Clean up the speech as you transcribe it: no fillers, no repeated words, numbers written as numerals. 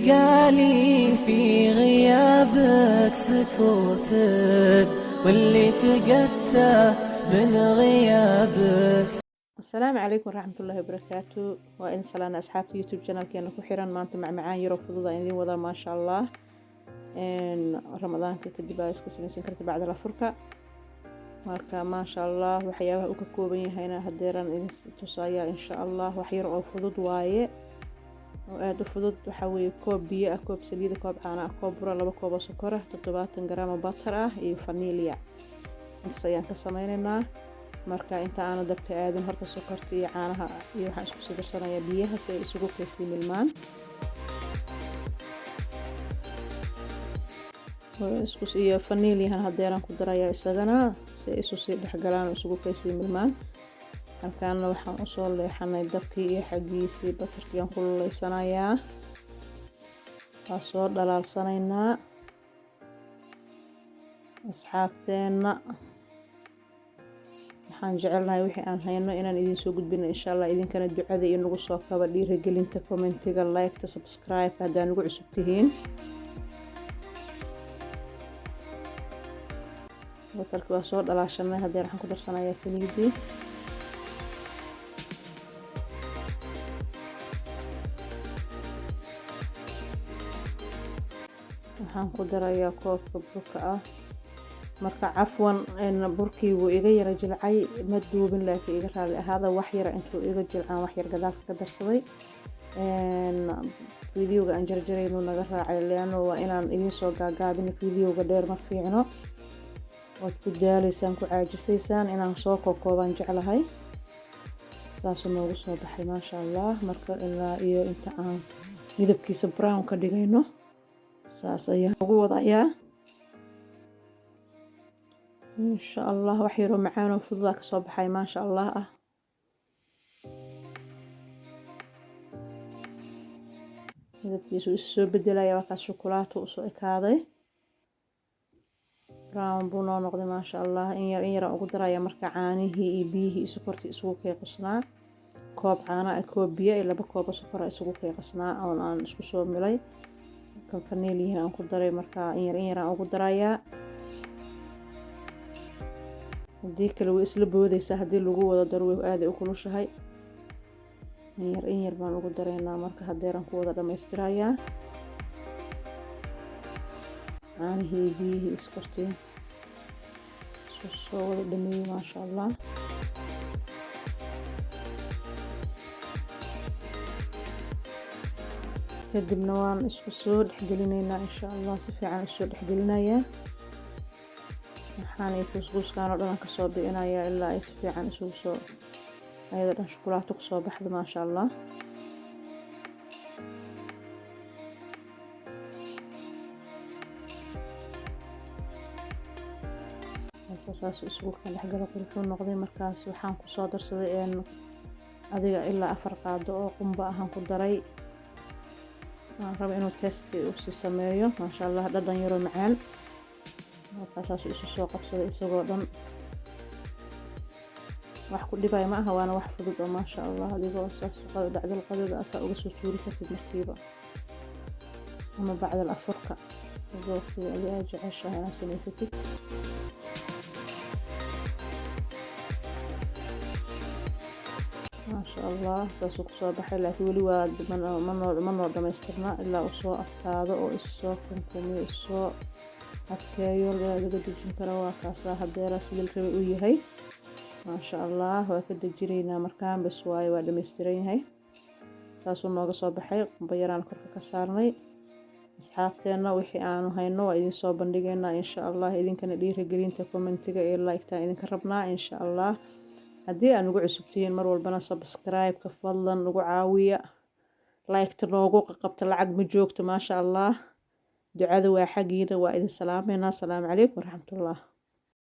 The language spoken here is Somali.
بقالي في غيابك سكوتك واللي فقدته من غيابك. السلام عليكم ورحمة الله وبركاته. وإن سلام أصحاب يوتيوب channel كأنه كحيران ما أنتم مع معاني رفضوا إني وضع ما شاء الله إن رمضان كدب اسك سنكرت بعد الفرقة marka ما شاء الله waxyaabaha uu ka kooban yahayna hadeeran idin tusaya insha Allah wax yar oo fudud waaye oo aad u fudud waxa weeye koob biyo ah koob saliid koob caano ah koob bur laba koob oo sokor ah 70 gram oo butter ah iyo vanilya inta ayaan ka sameeynaa marka inta aan dabka aadin horta sokorta iyo caanaha iyo waxa isku soo darsanayaa biyaha si ay isugu qeysii milmaan isku iyo vanilyahan hadeeran ku darayaa isagana si ay isu sii dhaxgalaan isugu qeysii milmaan halkaan waxaan u soo leexanay dabkii iyo xagiisii butterkii aan ku leeysanayaa waa soo dhalaalsanaynaa asxaabteena waxaan jecelnahay wixii aan hayno inaan idin soo gudbino insha Allah idinkana ducada iyo nagu soo kaba dhiirigelinta commentiga like subscribe haddii aad ugu cusub tihiin butterkii waa soo dhalaashanay haddii waxaan ku darsanayaa saliidii waxaan ku darayaa koobka burka ah marka cafwan burkii wuu iga yara jilcay ma duubin laakiin iga raali ahaada wax yar intuu iga jilcaan wax yar gadaalka ka darsaday fiidiyowga aan jarjarayno naga raacay leano waa inaan idin soo gaagaabin fiidiyowga dheer ma fiicno waad ku daalaysaan ku caajisaysaan inaan soo koobaan jeclahay saas noogu soo baxay ma sha Allah marka ilaa iyo inta aan midabkiisa brown ka dhigayno saas ayaan ugu wadayaa insha Allah wax yar oo macaan oo fudud ka soo baxay ma sha Allah ah midabkiisu soo bedelaya waa ka shukulaato u soo ekaaday brown buu noo noqday ma sha Allah in yar ugu daraya marka caanihii iyo biyihii sokortii isugu qeybsnaa koob caano ah koob biyo iyo laba koob oo sokor ah isugu qeybsnaa oo aan isku soo milay kan vanilya aan ku daray marka in yar aan ugu darayaa hadii kale way isla boodaysaa hadii lagu wada daro way aad u kulushahay in yar baan ugu dareynaa marka hadeeran ku wada dhameystirayaa caanihii biyihii iskortiin soo wada dhameeyay ma sha Allah kadibna waan isku soo dhexgelinaynaa insha Allah si fiican isoo dhexgelinayaa waxaan kuskuskaan oo dhan ka soo bixinayaa ilaa ay si fiican isugu soo ayada dhan shukulaato ku soo baxdo ma sha Allah saas isugu kala dhexgalo qurxoon noqday markaas waxaan ku soo darsaday adiga ilaa 4 qaado oo qumba ahaan ku daray aan rabo inuu test u sameeyo ma sha Allah dhadhan yar oo macaan markaas isu soo qabsaday isagoo dhan wax ku dhibay ma aha waana wax fudud oo ma sha Allah adigoo saas bacda qadada asaa uga soo tuuri kartid markiiba ama bacda afurka waqtiga aad jeceshahay inaad samaysatid ما شاء الله ساسو كسو baxay laakiin wali waa ma noo dhameystirna ilaa uu soo afkaado oo isoo kunkumiyo isoo adkeeyo laga dejin karo waa kaas hadeera sidii rabay uu yahay ma sha Allah waa ka dejinaynaa markaan bas waa dhameystiran yahay saasoo nooga soo baxay qumba yaraan korka ka saarnay asxaabteena wixii aanu hayno waa idin soo bandhigaynaa insha Allah idinkana dhiirigelinta commentiga ee like-ta idinka rabnaa insha Allah haddii aan ugu cusubtiin mar walbana subscribe ka fadlan ugu caawiya like-ta noogu qabta lacag ma joogto ma sha Allah ducada waa xaqiina waa idin salaameynaa. Assalaamu calaykum waraxmatullaah.